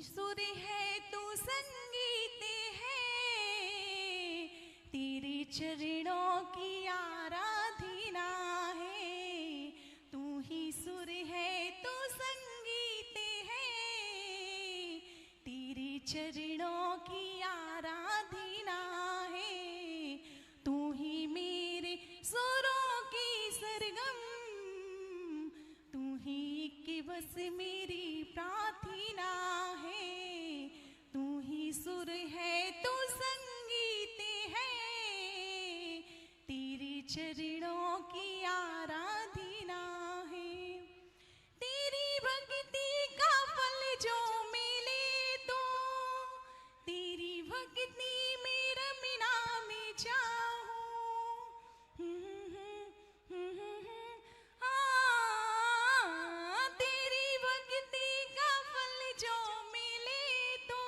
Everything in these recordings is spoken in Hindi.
सुर है तू संगीत है, तेरे चरणों की आराधना है। तू ही सुर है तू संगीत है, तेरे चरणों की आराधना है। तू ही मेरे सुरों की सरगम, तू ही कि बस मेरी प्रार्थना है। तू ही सुर है तू संगीत है, तेरे चरणों की आराधना है। तेरी भक्ति का फल जो मिले तो, तेरी भक्ति मेरा मिना में चाहूं। तेरी भक्ति का फल जो मिले तो,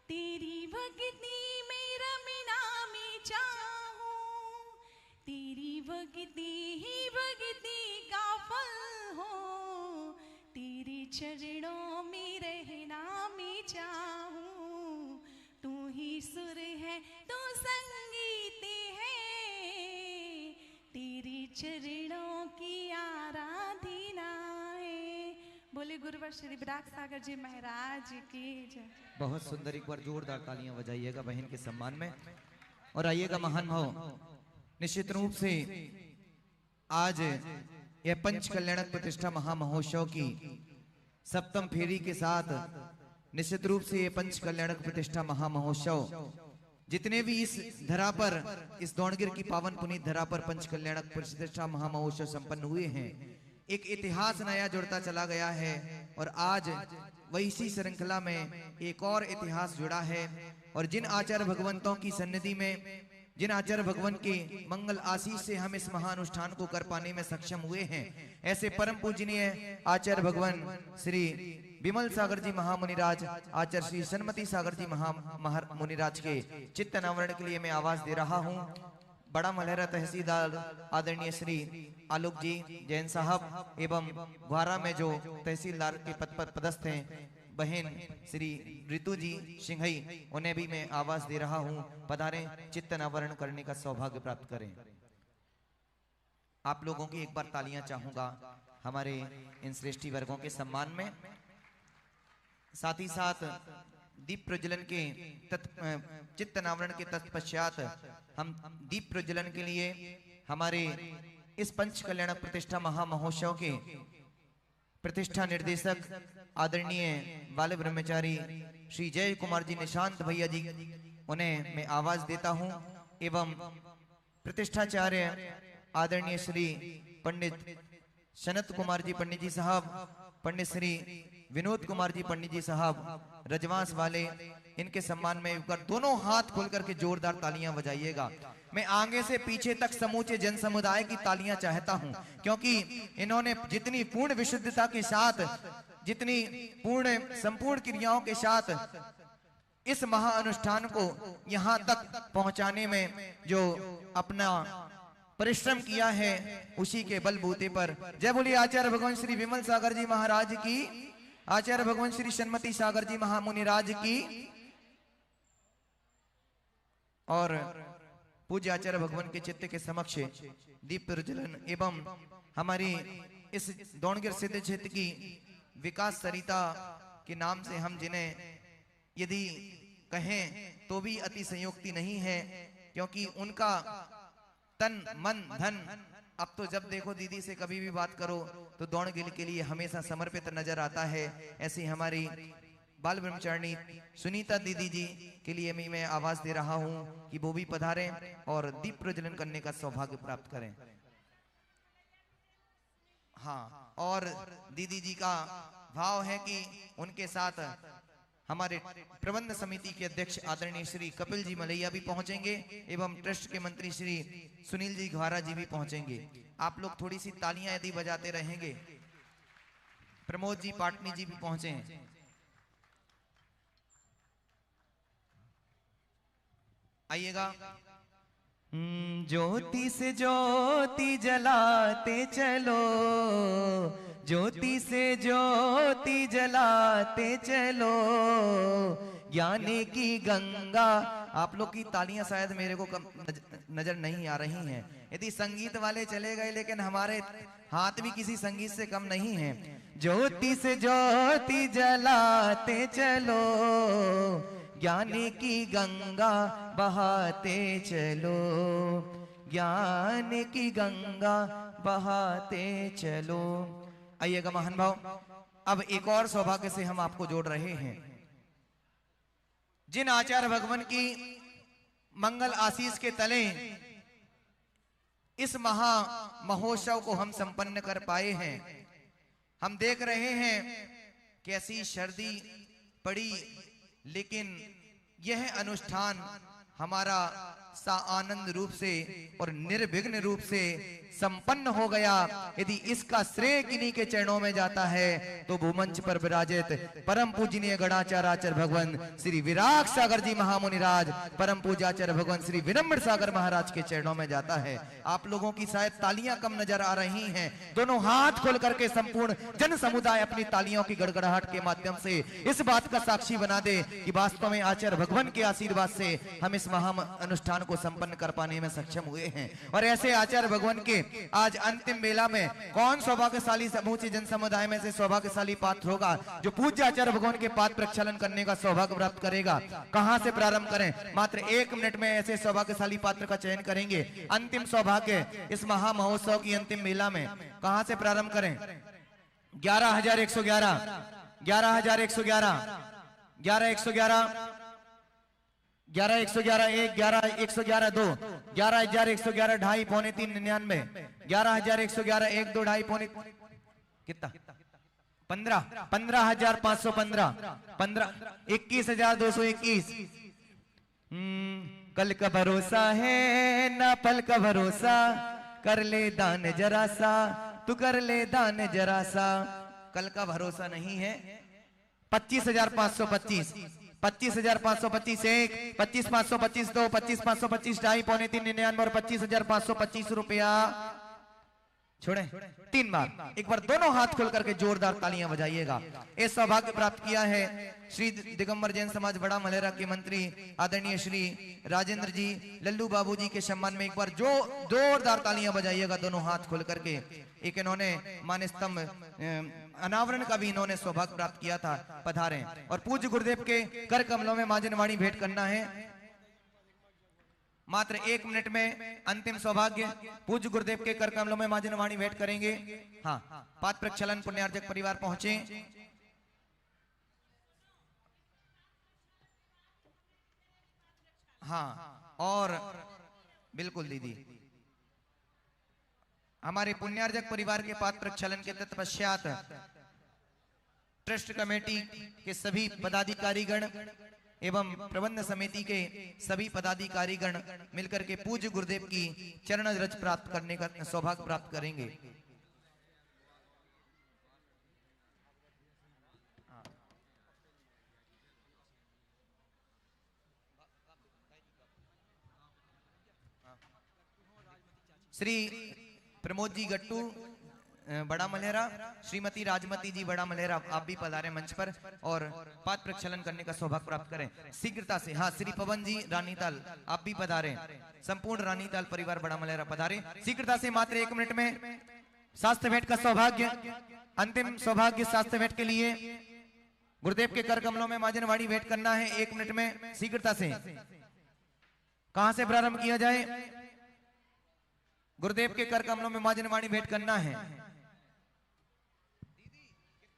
तेरी भक्ति मेरा मिना में चाहूं। तेरी भक्ति ही भक्ति का फल हो, तेरे चरणों में रहना मैं चाहूं। तू ही सुर है तू संगीत है, तेरे चरणों की आराधना है। बोले गुरुवर श्री विराग सागर जी महाराज की जय। बहुत सुंदर, एक बार जोरदार तालियां बजाइएगा बहन के सम्मान में। और आइएगा महान भाव, निश्चित रूप से आज यह पंच कल्याणक प्रतिष्ठा महामहोत्सव की सप्तम फेरी के साथ निश्चित रूप से ये पंच कल्याणक प्रतिष्ठा महामहोत्सव जितने भी इस धरा पर, इस दौड़गिर की पावन पुनीत धरा पर पंच कल्याणक प्रतिष्ठा महामहोत्सव संपन्न हुए हैं, एक इतिहास नया जुड़ता चला गया है। और आज वही इसी श्रृंखला में एक और इतिहास जुड़ा है। और जिन आचार्य भगवंतों की सन्निधि में, जिन आचार्य भगवान के मंगल आशीष से हम इस महानुष्ठान को कर पाने में सक्षम हुए हैं, ऐसे परम पूजनीय आचार्य भगवान श्री विमल सागर जी महामुनिराज, आचार्य श्री सन्मति सागर जी महामुनिराज के चित्त अनावरण के लिए मैं आवाज दे रहा हूं। बड़ा मलहरा तहसीलदार आदरणीय श्री आलोक जी जैन साहब एवं ग्वारा में जो तहसीलदार के पद पर पदस्थ हैं बहन श्री ऋतु जी सिंघई, उन्हें भी मैं आवाज दे रहा हूं, पधारें, चित्त अनावरण करने का सौभाग्य प्राप्त करें। आप लोगों की एक बार तालियां चाहूंगा हमारे इन श्रेष्ठी वर्गों के सम्मान में। साथ ही साथ दीप प्रज्वलन के चित्त अनावरण के तत्पश्चात हम दीप प्रज्वलन के लिए हमारे इस पंच कल्याणक प्रतिष्ठा महामहोत्सव के प्रतिष्ठा निर्देशक आदरणीय बाल ब्रह्मचारी श्री जय कुमार जी निशांत भैया जी, उन्हें मैं आवाज देता हूं। एवं प्रतिष्ठाचार्य आदरणीय श्री पंडित सनत कुमार जी पंडित जी साहब, पंडित श्री विनोद कुमार जी पंडित जी साहब रजवास वाले, इनके सम्मान में एक बार दोनों हाथ खोल करके जोरदार तालियां बजाइएगा। मैं आगे से पीछे तक समूचे जन समुदाय की तालियां चाहता हूं, क्योंकि इन्होंने जितनी पूर्ण विशुद्धता के साथ, जितनी पूर्ण संपूर्ण क्रियाओं के साथ इस महाअनुष्ठान को यहां तक पहुंचाने में जो अपना परिश्रम किया है, उसी के बलबूते पर जय बोलिए आचार्य भगवान श्री विमल सागर जी महाराज की, आचार्य भगवान श्री सन्मति सागर जी महामुनिराज की, और पूज्य आचार्य भगवान के चित्त के समक्ष दीप प्रज्वलन एवं हमारी इस दौड़गिर सिद्ध क्षेत्र की विकास सरिता के नाम से हम जिन्हें यदि कहें तो भी अति संयुक्ति नहीं है, क्योंकि उनका तन मन धन, अब तो जब देखो दीदी से कभी भी बात करो तो दौड़गिर के लिए हमेशा समर्पित नजर आता है। ऐसी हमारी बाल ब्रह्मचारिणी सुनीता दीदी जी के लिए मैं आवाज दे रहा हूं कि वो भी पधारें और दीप प्रज्वलन करने का सौभाग्य प्राप्त करें। हाँ, और दीदी जी का भाव है कि उनके साथ हमारे प्रबंध समिति के अध्यक्ष आदरणीय श्री कपिल जी मलैया भी पहुंचेंगे एवं ट्रस्ट के मंत्री श्री सुनील जी घवारा जी भी पहुंचेंगे। आप लोग थोड़ी सी तालियां यदि बजाते रहेंगे। प्रमोद जी पाटनी जी भी पहुंचे हैं। आइएगा। ज्योति से ज्योति जलाते चलो, ज्योति से ज्योति ज्योति जलाते चलो, ज्ञान की गंगा। आप लोग की तालियां शायद मेरे को नजर नहीं आ रही हैं। यदि संगीत वाले चले गए, लेकिन हमारे हाथ भी किसी संगीत से कम नहीं है। ज्योति से ज्योति जलाते चलो, ज्ञान की गंगा बहाते चलो, ज्ञान की गंगा बहाते चलो। आइएगा महान भाव, अब एक और सौभाग्य से हम आपको जोड़ रहे हैं। जिन आचार्य भगवान की मंगल आशीष के तले इस महा महोत्सव को हम संपन्न कर पाए हैं, हम देख रहे हैं कैसी सर्दी पड़ी, लेकिन यह अनुष्ठान हमारा आनंद रूप से और निर्विघ्न रूप से संपन्न हो गया। यदि इसका श्रेय किन्हीं के चरणों में जाता है तो भूमंच पर विराजित परम पूजनीय गणाचार्य भगवान श्री विराग सागर जी महामुनिराज, परम पूजाचार्य भगवान श्री विनम्र सागर महाराज के चरणों में जाता है। आप लोगों की शायद तालियां कम नजर आ रही हैं। दोनों हाथ खोल करके संपूर्ण जन समुदाय अपनी तालियों की गड़गड़ाहट के माध्यम से इस बात का साक्षी बना दे कि वास्तव में आचार्य भगवान के आशीर्वाद से हम इस महा अनुष्ठान को संपन्न कर पाने में सक्षम हुए हैं। और ऐसे आचार्य भगवान के आज अंतिम बेला में कौन सौभाग्यशाली समूचे जन समुदाय में से सौभाग्यशाली पात्र होगा जो पूज्य आचार्य भगवान के पाद प्रक्षालन करने का सौभाग्य प्राप्त करेगा? कहां से प्रारंभ करें? मात्र 1 मिनट में ऐसे सौभाग्यशाली पात्र का चयन करेंगे। अंतिम सौभाग्य इस महा महोत्सव की अंतिम मेला में कहां से प्रारंभ करें? 11,111, 11,111, 11,111, 11,111, 1, 11,111, 2, 11,111, 2.5, पौने 3, 99, 11,111, 1, 2, 2.5, पौने कितना? 15, 15,515, 15, 21,221। कल का भरोसा है ना पल का भरोसा, कर ले दान जरा सा, तू कर ले दान जरा सा। कल का भरोसा नहीं है। 25,525, 25,525, 1, 25,525, 2, 25,525, 2.5, पौने 3, 99 और 25,525 रुपया छोड़े 3 बार। एक बार दोनों हाथ खोल करके जोरदार तालियां बजाइएगा। ये सौभाग्य प्राप्त किया है श्री दिगंबर जैन समाज बड़ा मलेरा के मंत्री आदरणीय श्री राजेंद्र जी लल्लू बाबू जी के सम्मान में। एक बार जो जोरदार तालियां बजाइएगा दोनों हाथ खोल करके। एक इन्होंने मान स्तंभ अनावरण का भी इन्होंने सौभाग्य प्राप्त किया था। पधारें और पूज्य गुरुदेव के कर कमलों में माजनवाणी भेंट करना है। मात्र 1 मिनट में अंतिम सौभाग्य पूज्य गुरुदेव के कर कमलों में माजनवाणी भेंट करेंगे। हाँ, पाद प्रक्षालन पुण्यार्जक परिवार पहुंचे। हाँ, और बिल्कुल दीदी, हमारे पुण्यार्जक परिवार के पाद प्रक्षालन के तत्पश्चात ट्रस्ट कमेटी के सभी पदाधिकारीगण एवं प्रबंध समिति के सभी पदाधिकारीगण मिलकर के पूज्य गुरुदेव की चरण रज प्राप्त करने का सौभाग्य प्राप्त करेंगे। श्री प्रमोद जी गट्टू बड़ा मलेरा, श्रीमती राजमती जी बड़ा मलेरा, आप भी पधारे मंच पर और पाद प्रक्षालन करने का सौभाग्य प्राप्त करें शीघ्रता से। हाँ, श्री पवन जी रानीताल, आप भी पधारे। संपूर्ण रानीताल परिवार बड़ा मलेरा पधारे शीघ्रता से। मात्र 1 मिनट में शास्त्र भेंट का सौभाग्य, अंतिम सौभाग्य शास्त्र भेंट के लिए गुरुदेव के कर कमलों में माजनवाणी भेंट करना है। 1 मिनट में शीघ्रता से। कहां से प्रारंभ किया जाए? गुरुदेव के कर कमलों में माजनवाणी भेंट करना है।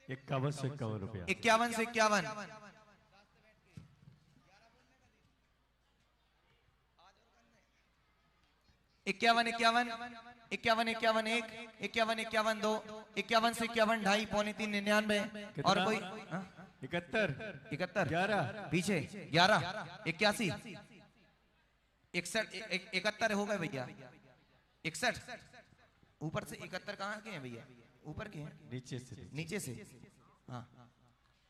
51 से 51 रुपया, 51 से 51, 51, 51, 51, 51, 1, 51, 51, 2, 51 से 51, 2.5, पौने 3, 99 और कोई 71, 71, 11 पीछे 11, 81, 61, 71 हो गए भैया। 61 ऊपर से 71 कहाँ के हैं भैया? ऊपर के हैं, नीचे से, नीचे से। हाँ,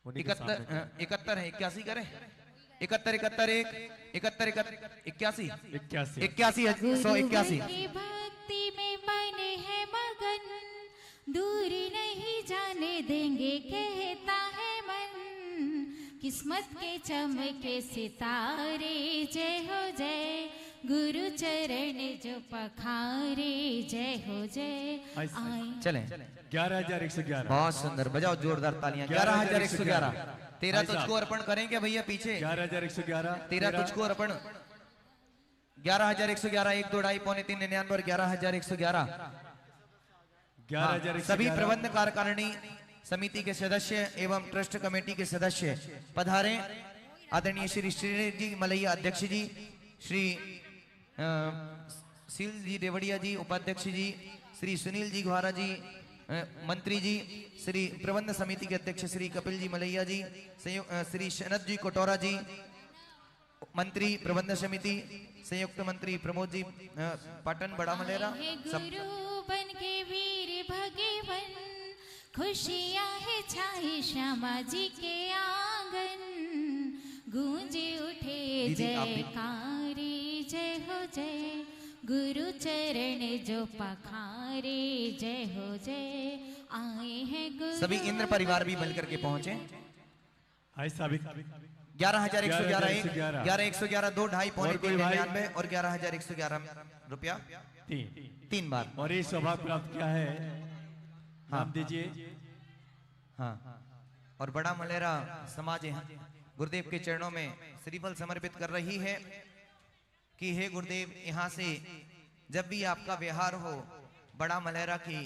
उन्हीं के सामने 71 है। 81 करें? 71, 71, 1, 71, 81, 81, 181। भक्ति में मन है मगन, दूर नहीं जाने देंगे कहता है मन, किस्मत के चमके सितारे, जय हो जय गुरु चरण जो पखारे, जय हो जय आए। चलें 11,111। बहुत सुंदर, बजाओ जोरदार तालियां। 11,111 तेरा भाई तुझको अर्पण करेंगे भैया पीछे। 11,111। तेरा तुझको अर्पण 11,111 1 2 2.5 पौने 3 99 और 11,111। 11,111। सभी प्रबंध कार्यकारिणी समिति के सदस्य एवं ट्रस्ट कमेटी के सदस्य पधारे। आदरणीय श्री श्री जी मलैया अध्यक्ष जी, श्री सील जी रेवड़िया जी उपाध्यक्ष जी, श्री सुनील जी घुआरा जी मंत्री जी, श्री प्रबंध समिति के अध्यक्ष श्री कपिल जी मलैया जी, श्री शनद जी कोटौरा जी मंत्री प्रबंध समिति, संयुक्त मंत्री प्रमोद जी पाटन बड़ा मलेरा। है गुरु बन के वीर भगवन, खुशियां है छाई श्यामा जी के आंगन, गूंजे उठे जयकारे, जय हो जय गुरु चरण जो पखारे, जय हो जय आए हैं गुरु। सभी इंद्र परिवार भी मिलकर के पहुंचे। आए साबित 11,111 1, 11,111 2 2.5 पौने और कोई 3 भाई? 99 और 11,111 रुपया 3 बार। और ये सौभाग्य प्राप्त किया है, नाम दीजिए। हाँ, और बड़ा मलेरा समाज गुरुदेव के चरणों में श्रीफल समर्पित कर रही है कि हे गुरुदेव, यहाँ से जब भी आपका व्यवहार हो, बड़ा मलेरा की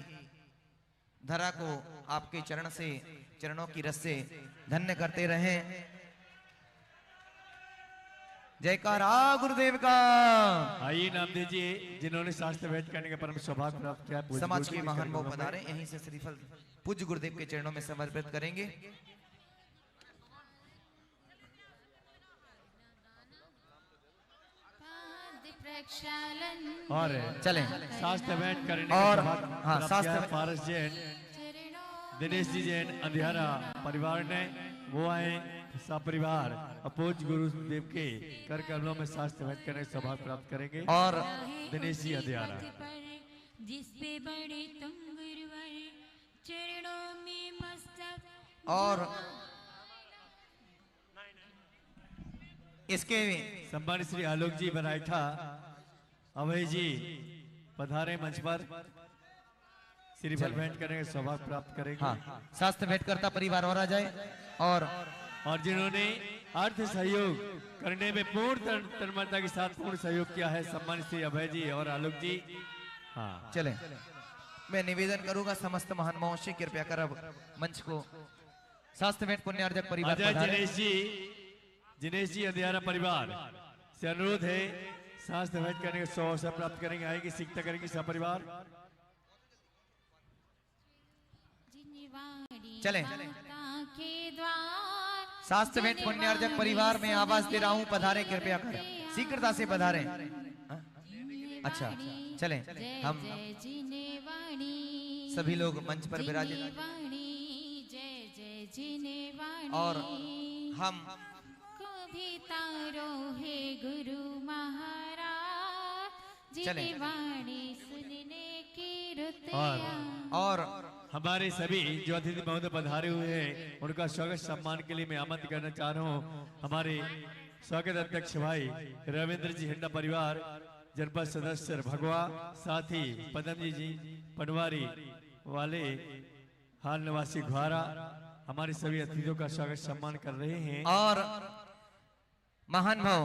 धरा को आपके चरण से, चरणों की रस से धन्य करते रहें। जयकारा गुरुदेव का। आइए नाम दीजिए जिन्होंने शास्त्र भेंट करने का परम सौभाग्य प्राप्त किया। पूज्य समाज गुरु के जी महान चरणों भाव में। पधारे, यहीं से श्रीफल पूज्य गुरुदेव के चरणों में समर्पित करेंगे। पाद प्रक्षालन और चलें। शास्त्र भेंट करने और का सौभाग्य हाँ, प्राप्त शास्त्र किया। पारस जैन, चरणों दिनेश जी जैन अंधियारा परिवार ने, वो आए सपरिवार अपूज गुरुदेव के कर कमलों में शास्त्र भेंट करने का सौभाग्य प्राप्त करेंगे। और दिनेश जी अंधियारा। जिस पे बड़े तुम गुरुवर, चरणों में मस्तक और इसके सम्मानित श्री आलोक जी बराइठा अभय जी पधारे मंच पर, श्रीफल भेंट करने का सौभाग्य प्राप्त करेंगे। हाँ, शास्त्र भेंट करता परिवार और आ जाए। और जिन्होंने अर्थ सहयोग करने में पूर्ण तन्मयता के साथ पूर्ण सहयोग किया है, सम्मानित श्री अभय जी और आलोक जी। हाँ, चलें, मैं निवेदन करूंगा समस्त महान महोदय कृपया कर अब मंच को शास्त्र भेंट पुण्यार्जक परिवार अजय पधारे। जिनेश जी अंधियारा परिवार से अनुरोध है, शास्त्र भेंट करने का अवसर प्राप्त करेंगे, आएगी सीखता करेंगे सपरिवार। चलें। के द्वार, शास्त्र भेंट पुण्यार्जक परिवार में आवाज दे रहा हूं, पधारे कृपया कर, शीघ्रता से पधारे। अच्छा, चलें, हम सभी लोग मंच पर विराजित और हम भी तारो है गुरु महाराज, चलें। जिन्हें वाणी सुनने की रुत और हमारे सभी जो अतिथि महोदय पधारे हुए हैं, उनका स्वागत सम्मान के लिए मैं आमंत्रित करना चाह रहा हूँ। हमारे स्वागत अध्यक्ष भाई रविंद्र जी हिंडा परिवार, जनपद सदस्य भगवा, साथ ही पदम जी पटवारी वाले हाल निवासी घुआरा, हमारे सभी अतिथियों का स्वागत सम्मान कर रहे हैं। और महान भाव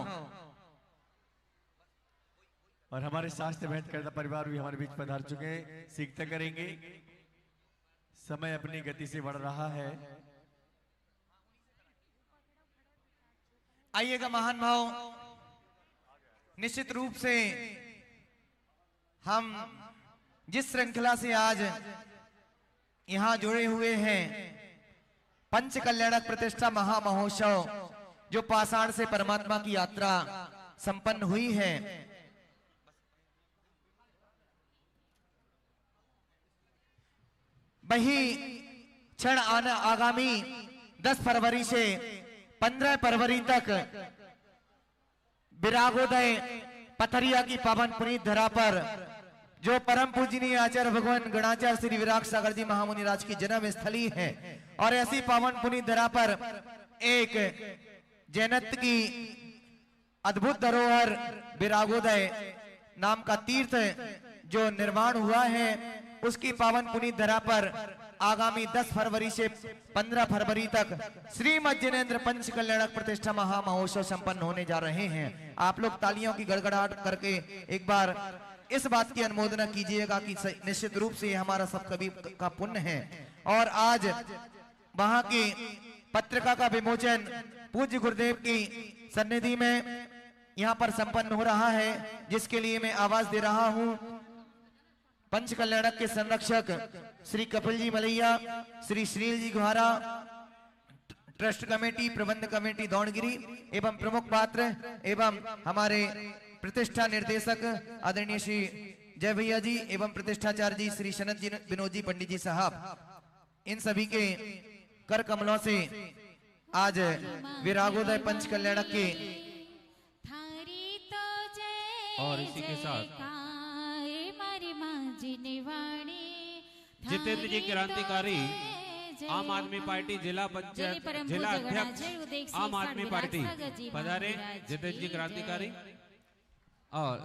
और हमारे शास्त्र भेंट करता परिवार भी हमारे बीच पधार चुके हैं, सीखते करेंगे। समय अपनी गति से बढ़ रहा है। आइएगा महान भाव, निश्चित रूप से हम जिस श्रृंखला से आज यहां जुड़े हुए हैं, पंच कल्याणक प्रतिष्ठा महामहोत्सव, जो पाषाण से परमात्मा की यात्रा संपन्न हुई है, वही क्षण आगामी 10 फरवरी से 15 फरवरी तक विरागोदय पथरिया की पावन पुनीत धरा पर जो परम पूजनीय आचार्य भगवान गणाचार्य श्री विराग सागर जी महामुनि राज की जन्म स्थली है और ऐसी पावन पुनीत धरा पर एक जैनत की अद्भुत धरोहर विरागोदय नाम का तीर्थ जो निर्माण हुआ है, उसकी पावन पुनीत धरा पर आगामी 10 फरवरी से 15 फरवरी तक श्रीमद जिनेन्द्र पंच कल्याणक प्रतिष्ठा महामहोत्सव संपन्न होने जा रहे हैं। आप लोग तालियों की गड़गड़ाहट करके एक बार इस बात की अनुमोदना कीजिएगा कि निश्चित रूप से हमारा सब कभी का पुण्य है। और आज वहां की पत्रिका का विमोचन पूज्य गुरुदेव की सन्निधि में यहाँ पर संपन्न हो रहा है, जिसके लिए मैं आवाज दे रहा हूँ पंच कल्याणक के संरक्षक श्री कपिल जी मलैया, श्री श्रील जी गुहारा, ट्रस्ट कमेटी, प्रबंध कमेटी दौड़गिरी एवं प्रमुख पात्र एवं हमारे प्रतिष्ठा निर्देशक आदरणीय श्री जय भैया जी एवं प्रतिष्ठाचार्य जी श्री सनत जी विनोद जी पंडित जी साहब, इन सभी के कर कमलों से आज विरागोदय पंच कल्याणक के और इसी के साथ जितेंद्र जी क्रांतिकारी आम आदमी पार्टी जिला पंचायत जिला अध्यक्ष आम आदमी पार्टी पधारे जितेंद्र जी क्रांतिकारी। और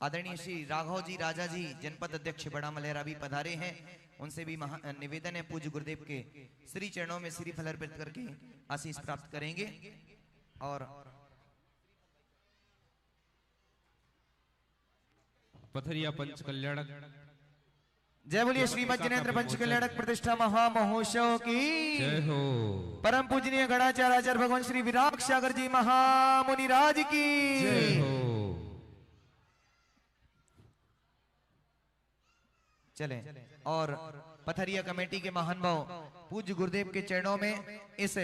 आदरणीय श्री राघव जी राजा जी जनपद अध्यक्ष बड़ा मलेरा भी पधारे हैं। उनसे भी निवेदन है पूज्य गुरुदेव के श्री चरणों में श्री फल अर्पित करके आशीष प्राप्त करेंगे। और पथरिया पंच कल्याणक जय बोलिए श्रीमद जिनेन्द्र पंच कल्याणक प्रतिष्ठा महामहोत्सव की जय हो। परम पूजनीय गणाचार्य आचार्य भगवान श्री विराग सागर जी महामुनि राज की जय हो। चले और पथरिया कमेटी के महानुभाव पूज्य गुरुदेव के चरणों में इस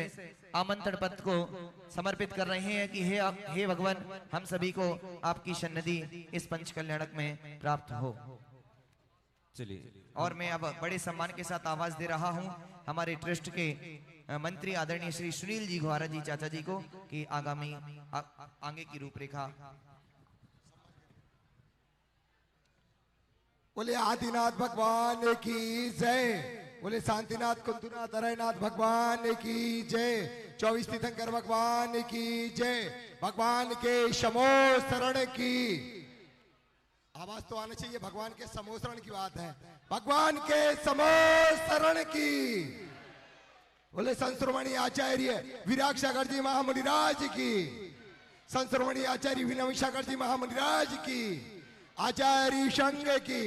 आमंत्रण पत्र को समर्पित कर रहे हैं कि हे भगवान हम सभी को आपकी सन्निधि इस पंच कल्याणक में प्राप्त हो। चलिए और मैं अब बड़े सम्मान के साथ आवाज दे रहा हूं हमारे ट्रस्ट के मंत्री आदरणीय श्री सुनील जी गुहारा जी चाचा जी को कि आगामी आगे की रूपरेखा। बोले आदिनाथ भगवान की जय, बोले शांतिनाथ कुंतुनाथ अरयनाथ भगवान की जय, 24 तीर्थंकर भगवान की जय, भगवान के समोसरण की आवाज तो आना चाहिए। भगवान के समोसरण की बात है, भगवान के समोसरण की। बोले संश्रोमणी आचार्य विराग सागर जी महामुनि राज की, संश्रोमणी आचार्य विनय सागर जी महामुनि राज की, आचार्य संघ की।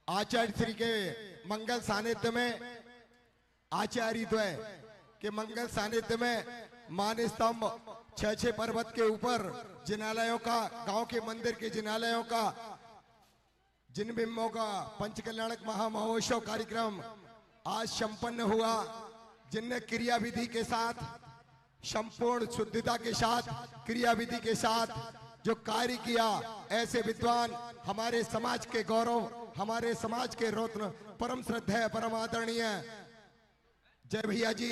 आचार्य श्री के मंगल सानिध्य में आचार्य द्वय के मंगल सानिध्य में मान स्तंभ 6 पर्वत के ऊपर जिनालयों का, गांव के मंदिर के जिनालयों का, जिन बिंबों का पंच कल्याणक महामहोत्सव कार्यक्रम आज संपन्न हुआ, जिनने क्रिया विधि के साथ संपूर्ण शुद्धता के साथ क्रिया विधि के साथ जो कार्य किया, ऐसे विद्वान हमारे समाज के गौरव, हमारे समाज के रत्न, परम श्रद्धेय परम आदरणीय जय भैया जी,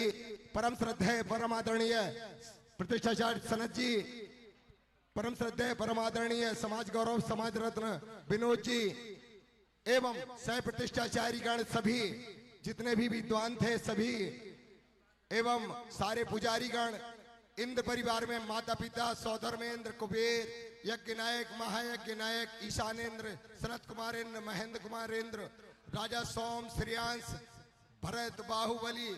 परम श्रद्धेय परम आदरणीय प्रतिष्ठाचार्य सनत जी, परम श्रद्धेय परम आदरणीय समाज गौरव समाज रत्न विनोद जी एवं सह प्रतिष्ठाचार्य गण सभी जितने भी विद्वान थे सभी एवं सारे पुजारी गण, इंद्र परिवार में माता पिता सौधर्मेंद्र कुबेर यज्ञ नायक महायज्ञ नायक ईशानेन्द्र सनत कुमारेंद्र महेंद्र कुमारेंद्र राजा सोम श्रेयांश भरत बाहुबली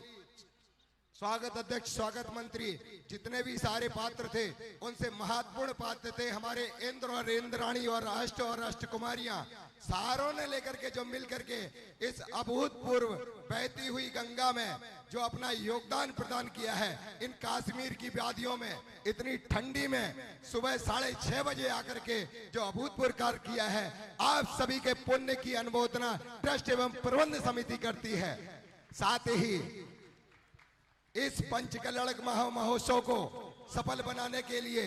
स्वागत अध्यक्ष स्वागत मंत्री जितने भी सारे पात्र थे उनसे महत्वपूर्ण पात्र थे हमारे इंद्र और इंद्राणी और राष्ट्रकुमारियां, सारों ने लेकर के जो मिल करके इस अभूतपूर्व बहती हुई गंगा में जो अपना योगदान प्रदान किया है, इन कश्मीर की वादियों में इतनी ठंडी में सुबह 6:30 बजे आकर के जो अभूतपूर्व कार्य किया है, आप सभी के पुण्य की अनुमोदना ट्रस्ट एवं प्रबंध समिति करती है। साथ ही इस पंच कल्याणक महोत्सव को सफल बनाने के लिए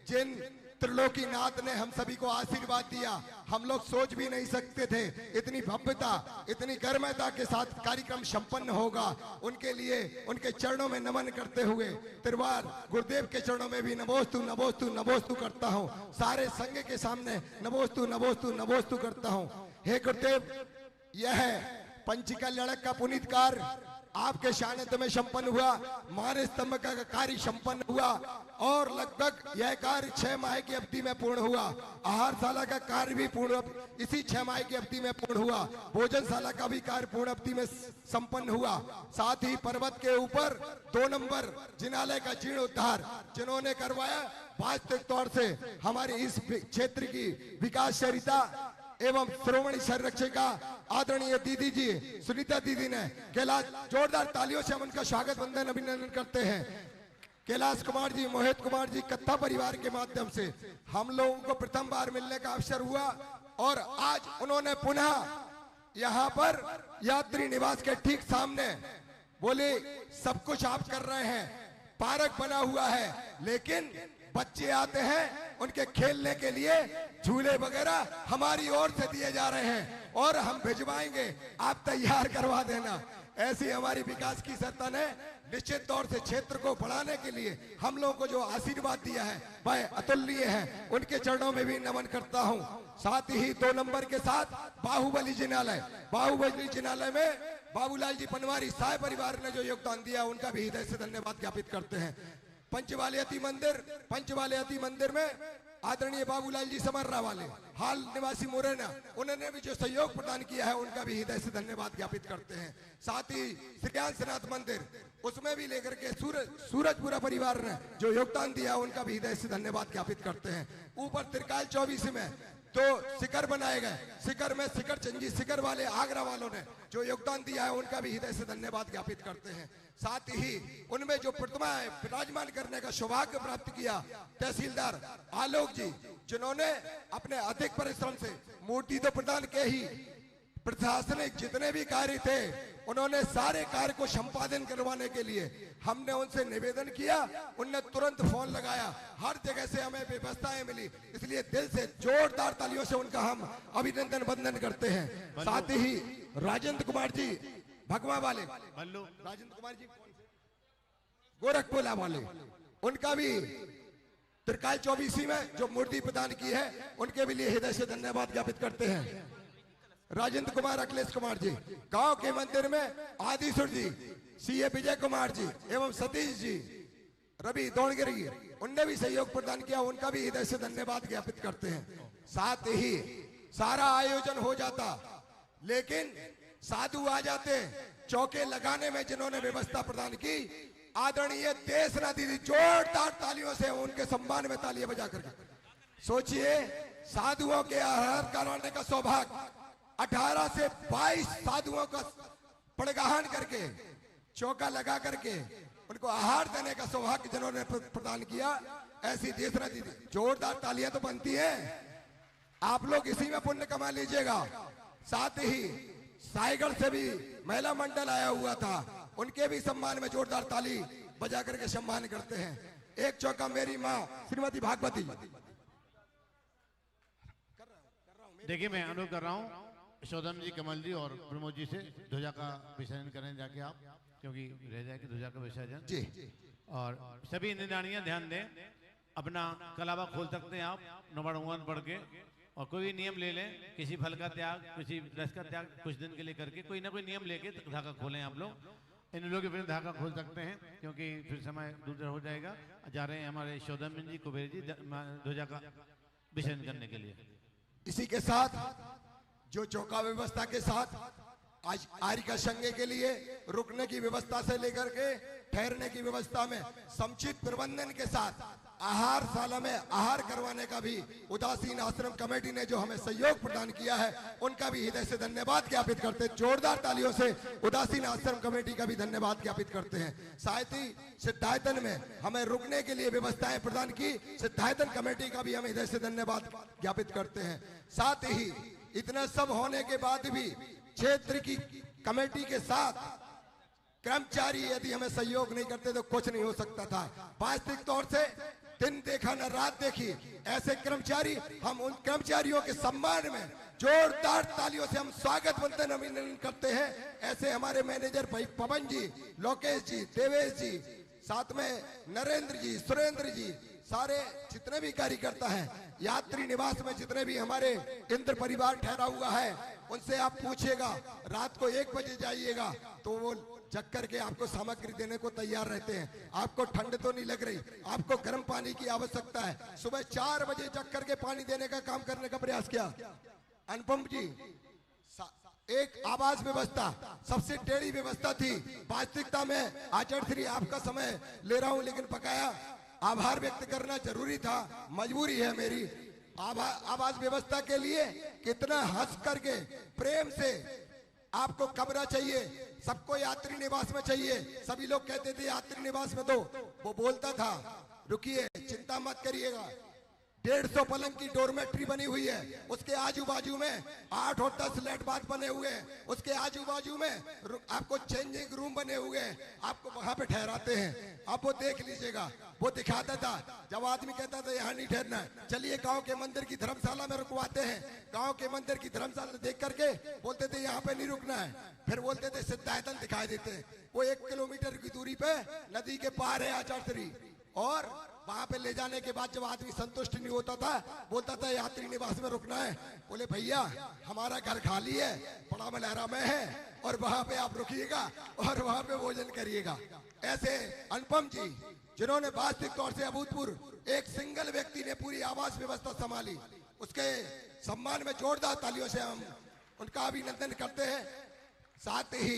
जिन त्रिलोकीनाथ ने हम सभी को आशीर्वाद दिया। हम लोग सोच भी नहीं सकते थे इतनी भव्यता, इतनी गर्मता के साथ कार्यक्रम संपन्न होगा। उनके लिए उनके चरणों में नमन करते हुए तिरवार गुरुदेव के चरणों में भी नमोस्तु नमोस्तु नमोस्तु करता हूँ। सारे संघ के सामने नमोस्तु नमोस्तु नमोस्तु करता हूँ। हे गुरुदेव, यह पंचिका लड़क का पुनीत कार्य आपके सानिध्य में संपन्न हुआ। माने स्तंभ का कार्य संपन्न हुआ और लगभग यह कार्य 6 माह की अवधि में पूर्ण हुआ। आहारशाला का कार्य भी पूर्ण इसी 6 माह की अवधि में पूर्ण हुआ। भोजनशाला का भी कार्य पूर्ण अवधि में संपन्न हुआ। साथ ही पर्वत के ऊपर 2 नंबर जिनालय का जीर्णोद्धार जिन्होंने करवाया, वास्तविक तौर से हमारे इस क्षेत्र की विकास चरिता एवं श्रोमणी संरक्षिका आदरणीय दीदी जी सुनीता दीदी ने कैलाश, जोरदार तालियों से हम उनका स्वागत वंदन अभिनंदन करते हैं। कैलाश कुमार जी, मोहित कुमार जी, कत्था परिवार के माध्यम से हम लोगों को प्रथम बार मिलने का अवसर हुआ और आज उन्होंने पुनः यहाँ पर यात्री निवास के ठीक सामने बोले सब कुछ आप कर रहे हैं, पार्क बना हुआ है, लेकिन बच्चे आते हैं उनके खेलने के लिए झूले वगैरह हमारी ओर से दिए जा रहे हैं और हम भिजवाएंगे, आप तैयार करवा देना। ऐसी हमारी विकास की सत्ता ने निश्चित तौर से क्षेत्र को बढ़ाने के लिए हम लोगों को जो आशीर्वाद दिया है वह अतुलनीय है। उनके चरणों में भी नमन करता हूं। साथ ही 2 नंबर के साथ बाहुबली जिनालय, बाहुबली जिनालय में बाबूलाल जी पनवारी साय परिवार ने जो योगदान दिया उनका भी हृदय से धन्यवाद ज्ञापित करते हैं। पंचवाले अति मंदिर में आदरणीय बाबूलाल जी समर्रा वाले हाल निवासी मुरैना, उन्होंने भी जो सहयोग प्रदान किया है उनका भी हृदय से धन्यवाद ज्ञापित करते हैं। साथ ही श्रीयांशनाथ मंदिर उसमें भी लेकर के सूरजपुरा परिवार ने जो योगदान दिया उनका भी हृदय से धन्यवाद ज्ञापित करते हैं। ऊपर त्रिकाल 24 में 2 शिखर बनाए गए, शिखर में शिखर चंजी शिखर वाले आगरा वालों ने जो योगदान दिया है उनका भी हृदय से धन्यवाद ज्ञापित करते हैं। साथ ही उनमें जो प्रतिमा विराजमान करने का सौभाग्य प्राप्त किया तहसीलदार आलोक जी, जिन्होंने अपने अधिक परिश्रम से मूर्ति तो प्रदान के ही प्रशासनिक जितने भी कार्य थे उन्होंने सारे कार्य को संपादन करवाने के लिए हमने उनसे निवेदन किया, उनने तुरंत फोन लगाया, हर जगह से हमें व्यवस्थाएं मिली, इसलिए दिल से जोरदार तालियों से उनका हम अभिनंदन वंदन करते हैं। साथ ही राजेंद्र कुमार जी भगवा वाले, राजेंद्र कुमार जी गोरखपुरा वाले, उनका भी त्रिकाल 24 में जो मूर्ति प्रदान की है उनके भी लिए हृदय से धन्यवाद ज्ञापित करते हैं। राजेंद्र कुमार, अखिलेश कुमार जी, गांव के मंदिर में आदिशुर जी, सीए विजय कुमार जी एवं सतीश जी, रवि दौड़गिरी, उनने भी सहयोग प्रदान किया, उनका भी हृदय से धन्यवाद ज्ञापित करते हैं। साथ ही सारा आयोजन हो जाता लेकिन साधु आ जाते, चौके लगाने में जिन्होंने व्यवस्था प्रदान की आदरणीय देशना दीदी, जोरदार तालियों से उनके सम्मान में तालियां बजा करके सोचिए, साधुओं के आहार कराने का सौभाग्य 18 से 22 साधुओं का पड़गाहन करके चौका लगा करके उनको आहार देने का सौभाग्य जिन्होंने प्रदान किया, ऐसी देशना दीदी, जोरदार तालियां तो बनती हैं, आप लोग इसी में पुण्य कमा लीजिएगा। साथ ही साईगढ़ से भी महिला मंडल आया हुआ था, उनके भी सम्मान में जोरदार ताली बजा करके सम्मान करते हैं। एक चौका मेरी माँ श्रीमती भागवती। देखिए मैं अनुरोध कर रहा हूँ यशोधन जी, कमल जी और प्रमोद जी से ध्वजा का विसर्जन करें जाके आप, क्योंकि रह जाए कि ध्वजा का विसर्जन जी। और सभी निदानियां ध्यान दें, अपना कलावा खोल सकते हैं आप नवण पढ़ के, और कोई भी नियम ले लें, किसी फल का त्याग, किसी रस का त्याग कुछ दिन के लिए करके कोई ना कोई नियम लेके धागा खोलें आप लोग। इन लोगों के फिर धागा खोल सकते हैं क्योंकि फिर समय दूर हो जाएगा। जा रहे हैं हमारे यशोधन जी, कुबेर जी ध्वजा का विसर्जन करने के लिए। इसी के साथ जो चौका व्यवस्था के साथ आज आर्य का संघ के लिए रुकने की व्यवस्था से लेकर के ठहरने की व्यवस्था में समुचित प्रबंधन के साथ आहारशाला में आहार करवाने का भी उदासीन आश्रम कमेटी ने जो हमें सहयोग प्रदान किया है उनका भी हृदय से धन्यवाद ज्ञापित करते हैं। जोरदार तालियों से उदासीन आश्रम कमेटी का भी धन्यवाद ज्ञापित करते हैं। साथ ही सिद्धायतन में हमें रुकने के लिए व्यवस्थाएं प्रदान की, सिद्धायतन कमेटी का भी हम हृदय से धन्यवाद ज्ञापित करते हैं। साथ ही इतना सब होने के बाद भी क्षेत्र की कमेटी के साथ कर्मचारी यदि हमें सहयोग नहीं करते तो कुछ नहीं हो सकता था। वास्तविक तौर से दिन देखा न रात देखी, ऐसे कर्मचारी, हम उन कर्मचारियों के सम्मान में जोरदार तालियों से हम स्वागत वंदन अभिनंदन करते हैं। ऐसे हमारे मैनेजर भाई पवन जी, लोकेश जी, देवेश जी, साथ में नरेंद्र जी, सुरेंद्र जी, सारे जितने भी कार्यकर्ता हैं, यात्री निवास में जितने भी हमारे इंद्र परिवार ठहरा हुआ है, उनसे आप पूछिएगा, रात को 1 बजे जाइएगा तो वो जग करके आपको सामग्री देने को तैयार रहते हैं। आपको ठंड तो नहीं लग रही, आपको गर्म पानी की आवश्यकता है, सुबह 4 बजे जग करके पानी देने का काम करने का प्रयास किया। अनुपम जी, एक आवास व्यवस्था सबसे टेढ़ी व्यवस्था थी। वास्तविकता में आचार्य श्री आपका समय ले रहा हूं, लेकिन बकाया आभार व्यक्त करना जरूरी था, मजबूरी है मेरी। आवास व्यवस्था के लिए कितना हंस करके प्रेम से आपको कमरा चाहिए, सबको यात्री निवास में चाहिए। सभी लोग कहते थे यात्री निवास में दो, वो बोलता था रुकिए चिंता मत करिएगा, 150 पलंग की डोरमेट्री बनी हुई है, उसके आजू बाजू में 8 और 10 लेट बाथ बने हुए हैं, उसके आजू बाजू में आपको चेंजिंग रूम बने हुए हैं, आपको वहां पे ठहराते हैं। आप वो देख लीजिएगा, वो दिखाता था। जब आदमी कहता था यहाँ नहीं ठहरना है, चलिए गांव के मंदिर की धर्मशाला में रुकवाते हैं। गांव के मंदिर की धर्मशाला देख करके बोलते थे यहाँ पे नहीं रुकना है, फिर बोलते थे सिद्धायतन दिखाई देते हैं। वो 1 किलोमीटर की दूरी पे नदी के पार है आचार्य, और वहां पे ले जाने के बाद जब आदमी संतुष्ट नहीं होता था, बोलता था यात्री निवास में रुकना है। बोले भैया हमारा घर खाली है, बड़ा मलहरा में है, और वहां पे आप रुकिएगा और वहां पे भोजन करिएगा। ऐसे अनुपम जी, जिन्होंने वास्तविक तौर से अभूतपूर्व एक सिंगल व्यक्ति ने पूरी आवास व्यवस्था संभाली, उसके सम्मान में जोरदार तालियों से हम उनका अभिनंदन करते हैं। साथ ही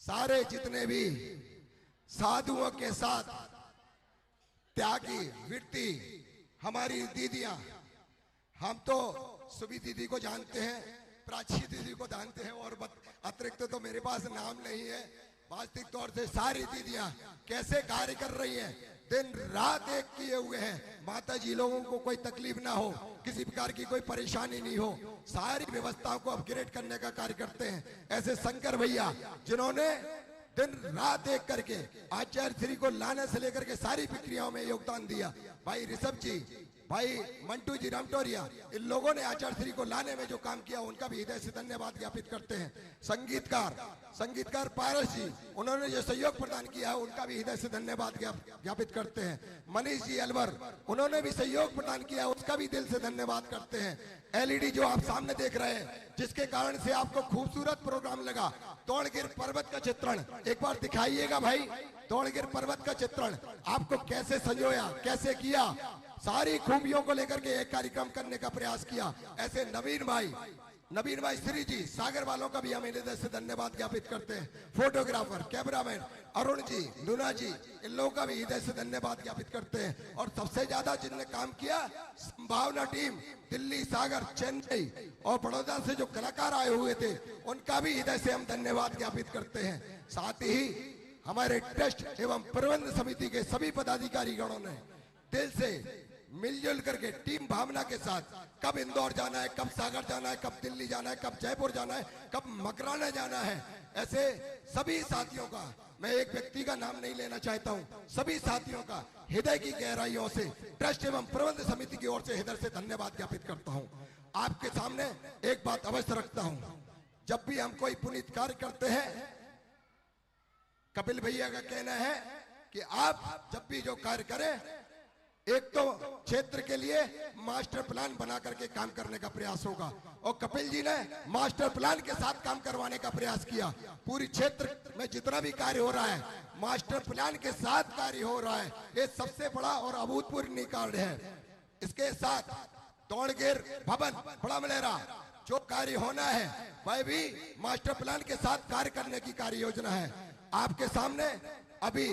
सारे जितने भी साधुओं के साथ त्यागी वृत्ति हमारी दीदियां, हम तो सुबी दीदी को जानते हैं, प्राची दीदी को जानते हैं, और अतिरिक्त तो मेरे पास नाम नहीं है। वास्तविक तौर से सारी दीदियां कैसे कार्य कर रही हैं, दिन रात एक किए हुए हैं। माता जी लोगों को कोई तकलीफ ना हो, किसी प्रकार की कोई परेशानी नहीं हो, सारी व्यवस्थाओं को अपग्रेड करने का कार्य करते हैं। ऐसे शंकर भैया जिन्होंने दिन रात एक करके आचार्य श्री को लाने से लेकर के सारी प्रक्रियाओं में योगदान दिया। भाई ऋषभ जी, भाई मंटू जी रामटोरिया, इन लोगों ने आचार्य श्री को लाने में जो काम किया, उनका भी हृदय से धन्यवाद ज्ञापित करते हैं। संगीतकार पारस जी, उन्होंने जो सहयोग प्रदान किया है, उनका भी हृदय से धन्यवाद ज्ञापित करते हैं। मनीष जी अलवर, उन्होंने भी सहयोग प्रदान किया, उसका भी दिल से धन्यवाद करते हैं। एलईडी जो आप सामने देख रहे हैं, जिसके कारण से आपको खूबसूरत प्रोग्राम लगा, तोड़गिर पर्वत का चित्रण एक बार दिखाइएगा भाई। तोड़गिर पर्वत का चित्रण आपको कैसे संजोया, कैसे किया, सारी खूबियों को लेकर के एक कार्यक्रम करने का प्रयास किया। ऐसे नवीन भाई श्री जी, सागर वालों का भी हम हृदय से धन्यवाद ज्ञापित करते हैं। Photographer, cameraman Arun ji, Luna जी, इन लोगों का भी हृदय से धन्यवाद ज्ञापित करते हैं। और सबसे ज्यादा जिनने काम किया, संभावना टीम, दिल्ली, सागर, चेन्नई और बड़ौदा से जो कलाकार आए हुए थे, उनका भी हृदय से हम धन्यवाद ज्ञापित करते हैं। साथ ही हमारे ट्रस्ट एवं प्रबंध समिति के सभी पदाधिकारी गणों ने दिल से मिलजुल करके टीम भावना के साथ, कब इंदौर जाना है, कब सागर जाना है, कब दिल्ली जाना है, कब जयपुर जाना है, कब मकराना जाना है, ऐसे सभी साथियों का, मैं एक व्यक्ति का नाम नहीं लेना चाहता हूं, सभी साथियों का हृदय की गहराइयों से ट्रस्ट एवं प्रबंध समिति की ओर से हृदय से धन्यवाद ज्ञापित करता हूं। आपके सामने एक बात अवश्य रखता हूं, जब भी हम कोई पुनीत कार्य करते हैं, कपिल भैया का कहना है कि आप जब भी जो कार्य करें, एक तो क्षेत्र के लिए मास्टर प्लान बना करके काम करने का प्रयास होगा, और कपिल जी ने मास्टर प्लान के साथ काम करवाने का प्रयास किया। पूरी क्षेत्र में जितना भी कार्य हो रहा है, मास्टर प्लान के साथ कार्य हो रहा है, ये सबसे बड़ा और अभूतपूर्व कार्य है। इसके साथ तोड़गिर भवन, बड़ा मलेरा, जो कार्य होना है वह भी मास्टर प्लान के साथ कार्य करने की कार्य योजना है। आपके सामने अभी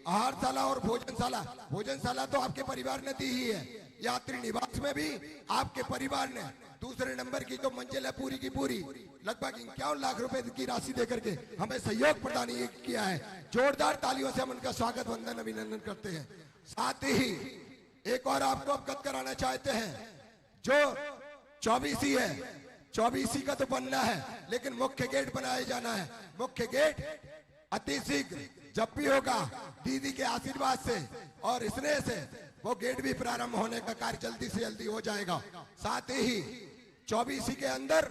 आहारशाला और भोजनशाला तो आपके परिवार ने दी ही है, यात्री निवास में भी आपके परिवार ने दूसरे नंबर की जो मंजिल है पूरी की पूरी लगभग 51 लाख रुपए की राशि देकर के हमें सहयोग प्रदान किया है। जोरदार तालियों से हम उनका स्वागत वंदन अभिनंदन करते हैं। साथ ही एक और आपको अवगत कराना चाहते हैं, जो 24 ही है, 24 का तो बनना है, लेकिन मुख्य गेट बनाया जाना है। मुख्य गेट अति शीघ्र जब भी होगा दीदी के आशीर्वाद से और स्नेह से वो गेट भी प्रारंभ होने का कार्य जल्दी से जल्दी हो जाएगा। साथ ही 24 के अंदर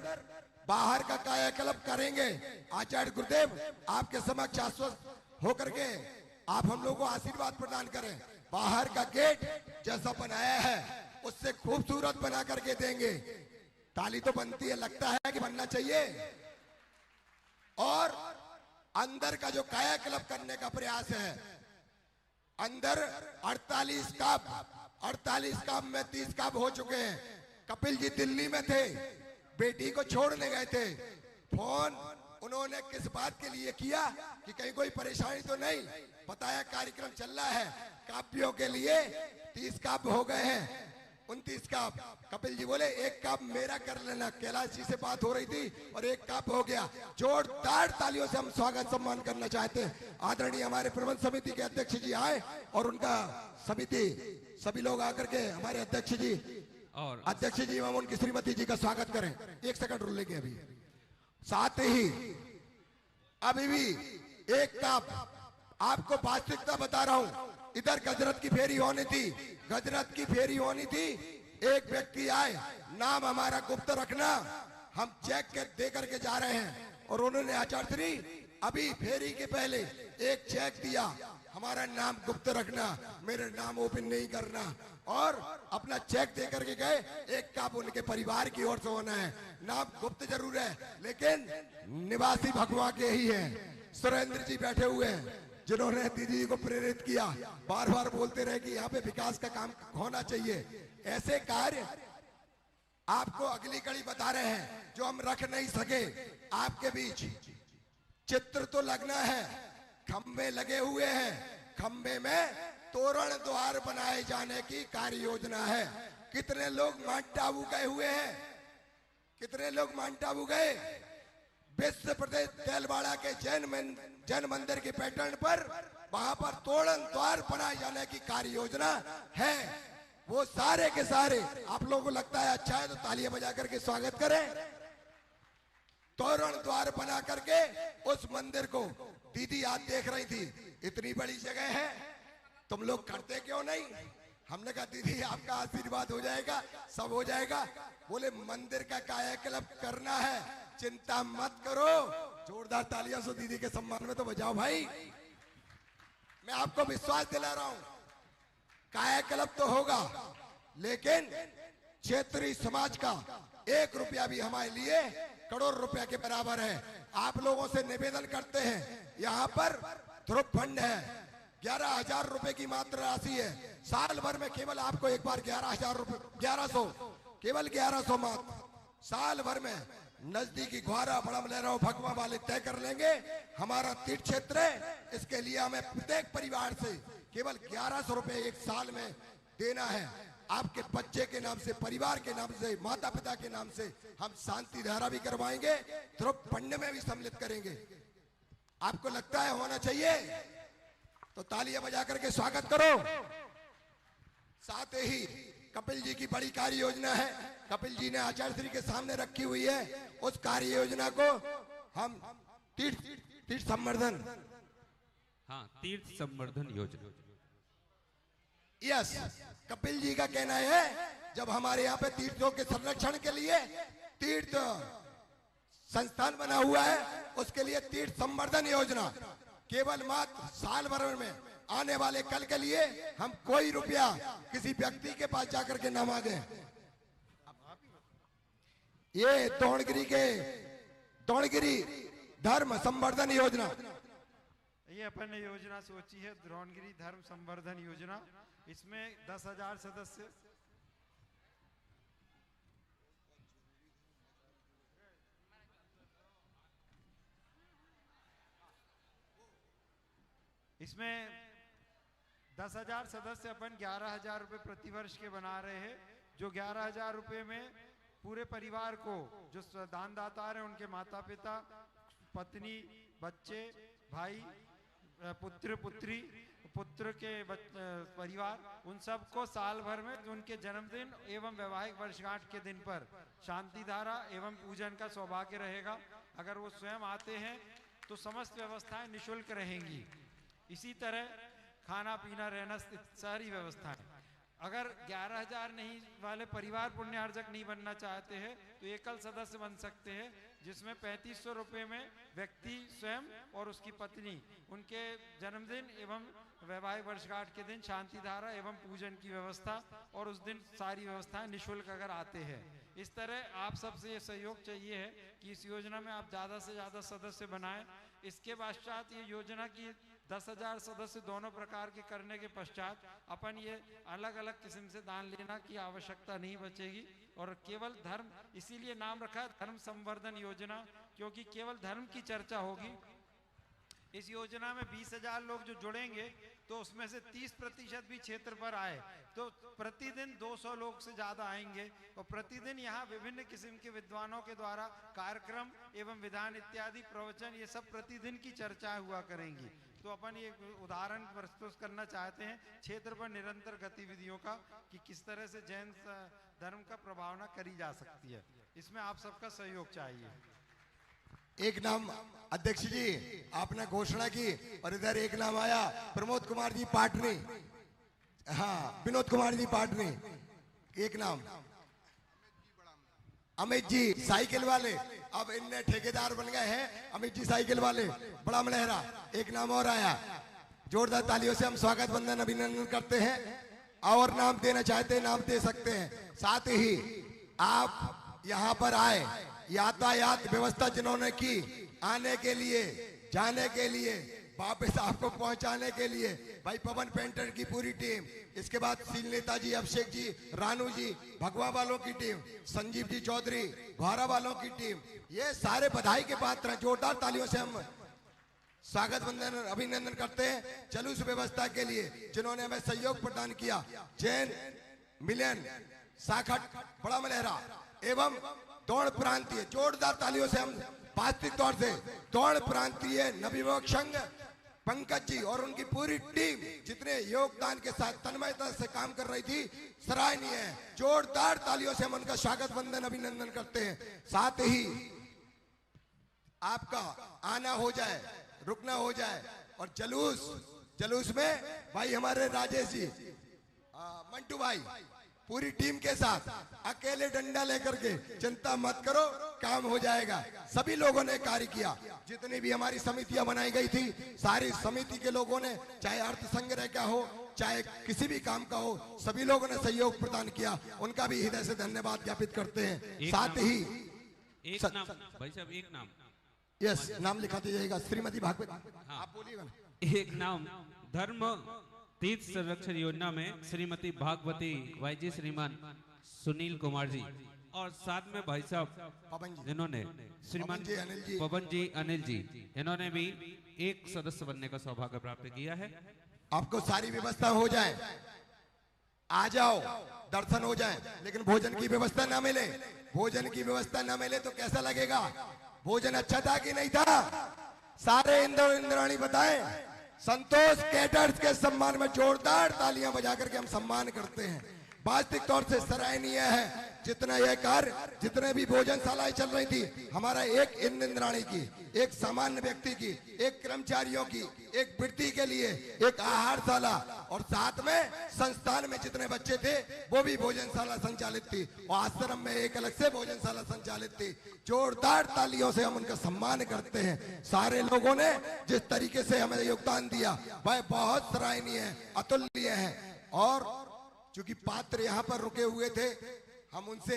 बाहर का कायाकल्प करेंगे। आचार्य गुरुदेव आपके समक्ष आश्वस्त होकर के आप हम लोगों को आशीर्वाद प्रदान करें। बाहर का गेट जैसा बनाया है उससे खूबसूरत बना करके देंगे। ताली तो बनती है, लगता है कि बनना चाहिए। और अंदर का जो कायाकल्प करने का प्रयास है, अंदर 48 कप में 30 कप हो चुके हैं। कपिल जी दिल्ली में थे, बेटी को छोड़ने गए थे। फोन उन्होंने किस बात के लिए किया कि कहीं कोई परेशानी तो नहीं, बताया कार्यक्रम चल रहा है। कापियों के लिए 30 कप हो गए हैं, 29 कप। कपिल जी बोले 1 कप मेरा कर लेना। कैलाश जी से बात हो रही थी और 1 कप हो गया। जोरदार तालियों से हम स्वागत सम्मान करना चाहते हैं। आदरणीय हमारे प्रबंध समिति के अध्यक्ष जी आए और उनका समिति सभी लोग आकर के हमारे अध्यक्ष जी और अध्यक्ष जी एवं उनकी श्रीमती जी का स्वागत करें। 1 सेकंड रुक लेंगे अभी। साथ ही अभी भी 1 कप आपको वास्तविकता बता रहा हूं। इधर गजरत की फेरी होनी थी, गजरत की फेरी होनी थी। एक व्यक्ति आए, नाम हमारा गुप्त रखना, हम चेक के दे करके जा रहे हैं। और उन्होंने आचार्य श्री अभी फेरी के पहले एक चेक दिया, हमारा नाम गुप्त रखना, मेरे नाम ओपन नहीं करना। और अपना चेक दे करके गए। 1 कप उनके परिवार की ओर से होना है। नाम गुप्त जरूर है, लेकिन निवासी भगवा के ही है। सुरेंद्र जी बैठे हुए हैं जिन्होंने दीदी को प्रेरित किया, बार बार बोलते रहे कि यहाँ पे विकास का काम होना चाहिए। ऐसे कार्य आपको अगली कड़ी बता रहे हैं जो हम रख नहीं सके आपके बीच। चित्र तो लगना है, खंबे लगे हुए हैं, खंबे में तोरण द्वार बनाए जाने की कार्य योजना है। कितने लोग माउंट आबू गए हुए हैं? कितने लोग माउंट आबू गए? विश्व प्रसिद्ध तेलवाड़ा के जैन मंदिर के पैटर्न पर वहां पर तोरण द्वार बनाए जाने की कार्य योजना है। वो सारे के सारे आप लोगों को लगता है अच्छा है तो तालियां बजा करके स्वागत करें। तोरण द्वार बना करके उस मंदिर को दीदी आज देख रही थी, इतनी बड़ी जगह है, तुम लोग करते क्यों नहीं? हमने कहा दीदी आपका आशीर्वाद हो जाएगा, सब हो जाएगा। बोले मंदिर का कायाकल्प करना है, चिंता मत करो। जोरदार तालियां सो दीदी के सम्मान में तो बजाओ भाई। मैं आपको विश्वास दिला रहा हूं, कायाकल्प तो होगा, लेकिन क्षेत्रीय समाज का 1 रुपया भी हमारे लिए करोड़ रुपया के बराबर है। आप लोगों से निवेदन करते हैं, यहाँ पर ध्रुव फंड है, 11,000 रुपए की मात्र राशि है। साल भर में केवल आपको एक बार 11,000 रुपए, 1100, केवल 1100 मात्र साल भर में नजदीकी घुआरा बड़म लहरा भगवा वाले तय कर लेंगे। हमारा तीर्थ क्षेत्र है, इसके लिए हमें प्रत्येक परिवार से केवल 1100 रुपए एक साल में देना है। आपके बच्चे के नाम से, परिवार के नाम से, माता पिता के नाम से हम शांति धारा भी करवाएंगे, ध्रुव फंड में भी सम्मिलित करेंगे। आपको लगता है होना चाहिए तो तालियां बजा करके स्वागत करो। साथ ही कपिल जी की बड़ी कार्य योजना है, कपिल जी ने आचार्य श्री के सामने रखी हुई है। उस कार्य योजना को हम तीर्थ संवर्धन, हाँ, तीर्थ संवर्धन योजना, यस, कपिल जी का कहना है जब हमारे यहाँ पे तीर्थों के संरक्षण के लिए तीर्थ संस्थान बना हुआ है, उसके लिए तीर्थ संवर्धन योजना केवल मात्र साल भर में आने वाले कल के लिए हम कोई रुपया किसी व्यक्ति के पास जाकर के न मांगे। ये द्रोणगिरी धर्म संवर्धन योजना, ये अपन ने योजना सोची है, द्रोणगिरी धर्म संवर्धन योजना। इसमें 10,000 सदस्य, इसमें 10,000 सदस्य अपन 11,000 रुपए प्रतिवर्ष के बना रहे हैं। जो 11,000 रुपए में पूरे परिवार को, जो दानदाता हैं उनके माता पिता, पत्नी, बच्चे, भाई, पुत्र पुत्री, पुत्र के परिवार, उन सबको साल भर में उनके जन्मदिन एवं वैवाहिक वर्षगांठ के दिन पर शांति धारा एवं पूजन का सौभाग्य रहेगा। अगर वो स्वयं आते हैं तो समस्त व्यवस्थाएं निशुल्क रहेंगी। इसी तरह खाना पीना रहना सारी व्यवस्थाएं। अगर 11,000 नहीं वाले परिवार पुण्यार्जक नहीं बनना चाहते हैं तो एकल सदस्य बन सकते हैं, जिसमें 3500 रुपये में व्यक्ति स्वयं और उसकी पत्नी उनके जन्मदिन एवं वैवाहिक वर्षगांठ के दिन शांति धारा एवं पूजन की व्यवस्था, और उस दिन सारी व्यवस्थाएं निःशुल्क अगर आते हैं। इस तरह आप सबसे ये सहयोग चाहिए है कि इस योजना में आप ज़्यादा से ज़्यादा सदस्य बनाएं। इसके पश्चात ये योजना की 10,000 सदस्य दोनों प्रकार के करने के पश्चात अपन ये अलग अलग किस्म से दान लेना की आवश्यकता नहीं बचेगी, और केवल धर्म, इसीलिए नाम रखा है धर्म संवर्धन योजना, क्योंकि केवल धर्म की चर्चा होगी। इस योजना में 20,000 लोग जो जुड़ेंगे तो उसमें से 30% भी क्षेत्र पर आए तो प्रतिदिन 200 लोग से ज्यादा आएंगे, और प्रतिदिन यहाँ विभिन्न किस्म के विद्वानों के द्वारा कार्यक्रम एवं विधान इत्यादि प्रवचन ये सब प्रतिदिन की चर्चाएं हुआ करेंगी। तो अपन ये उदाहरण प्रस्तुत करना चाहते हैं क्षेत्र पर निरंतर गतिविधियों का, कि किस तरह से जैन धर्म का प्रभावना करी जा सकती है। इसमें आप सबका सहयोग चाहिए। एक नाम अध्यक्ष जी आपने घोषणा की और इधर एक नाम आया, प्रमोद कुमार जी पाटनी, हाँ विनोद कुमार जी पाटनी, एक नाम अमित जी साइकिल वाले, अब इनने ठेकेदार बन गए हैं अमित जी साइकिल वाले, बड़ा मलहरा, एक नाम और आया। जोरदार तालियों से हम स्वागत वंदन अभिनंदन करते हैं, और नाम देना चाहते हैं नाम दे सकते हैं। साथ ही आप यहाँ पर आए, यातायात व्यवस्था जिन्होंने की, आने के लिए जाने के लिए वापस आपको पहुंचाने के लिए भाई पवन पेंटर की पूरी टीम, इसके बाद सील नेताजी अभिषेक जी, रानू जी, भगवा वालों की टीम, संजीव जी चौधरी, घोरा वालों की टीम, ये सारे बधाई के पात्र हैं। जोरदार तालियों से हम स्वागत वंदन अभिनंदन करते हैं जुलूस व्यवस्था के लिए जिन्होंने हमें सहयोग प्रदान किया। जैन मिलन शाखा बड़ा मलहरा एवं दौड़ प्रांतीय, जोरदार तालियों से हम वास्तविक तौर से दौड़ प्रांतीय नवयुवक संघ पंकज जी और उनकी पूरी टीम जितने योगदान के साथ तन्मयता से काम कर रही थी, सराहनीय है। जोरदार तालियों से हम उनका स्वागत वंदन अभिनंदन करते हैं। साथ ही आपका आना हो जाए, रुकना हो जाए, और जुलूस में भाई हमारे राजेश जी, मंटू भाई पूरी टीम के साथ, अकेले डंडा लेकर के चिंता मत करो, काम हो जाएगा। सभी लोगों ने कार्य किया, जितनी भी हमारी समितियां बनाई गई थी, सारी समिति के लोगों ने, चाहे अर्थ संग्रह का हो चाहे किसी भी काम का हो, सभी लोगों ने सहयोग प्रदान किया, उनका भी हृदय से धन्यवाद ज्ञापित करते हैं। साथ ही एक नाम भाई साहब, एक नाम, यस नाम लिखाते जाएगा, श्रीमती भागवत, आप बोलिएगा। एक नाम धर्म तीर्थ संरक्षण योजना में श्रीमती भागवती वाईजी, श्रीमान सुनील कुमार जी, और साथ में भाई साहब जिन्होंने श्रीमान पवन जी अनिल जी, इन्होंने भी एक सदस्य बनने का सौभाग्य प्राप्त किया है। आपको सारी व्यवस्था हो जाए, आ जाओ, दर्शन हो जाए, लेकिन भोजन की व्यवस्था ना मिले, भोजन की व्यवस्था ना मिले तो कैसा लगेगा? भोजन अच्छा था कि नहीं था? सारे इंद्राणी बताएं। संतोष कैटर्स के सम्मान में जोरदार तालियां बजा करके हम सम्मान करते हैं। वास्तविक तौर से सराहनीय है जितना यह कार्य, जितने भी भोजनशालाएं चल रही थी, हमारा एक इंद्राणी की, एक सामान्य व्यक्ति की, एक कर्मचारियों की, एक वृत्ति के लिए एक आहारशाला, और साथ में संस्थान में जितने बच्चे थे वो भी भोजनशाला संचालित थी, और आश्रम में एक अलग से भोजनशाला संचालित थी। जोरदार तालियों से हम उनका सम्मान करते हैं। सारे लोगों ने जिस तरीके से हमें योगदान दिया वह बहुत सराहनीय है, अतुलनीय है। और चूंकि पात्र यहाँ पर रुके हुए थे, हम उनसे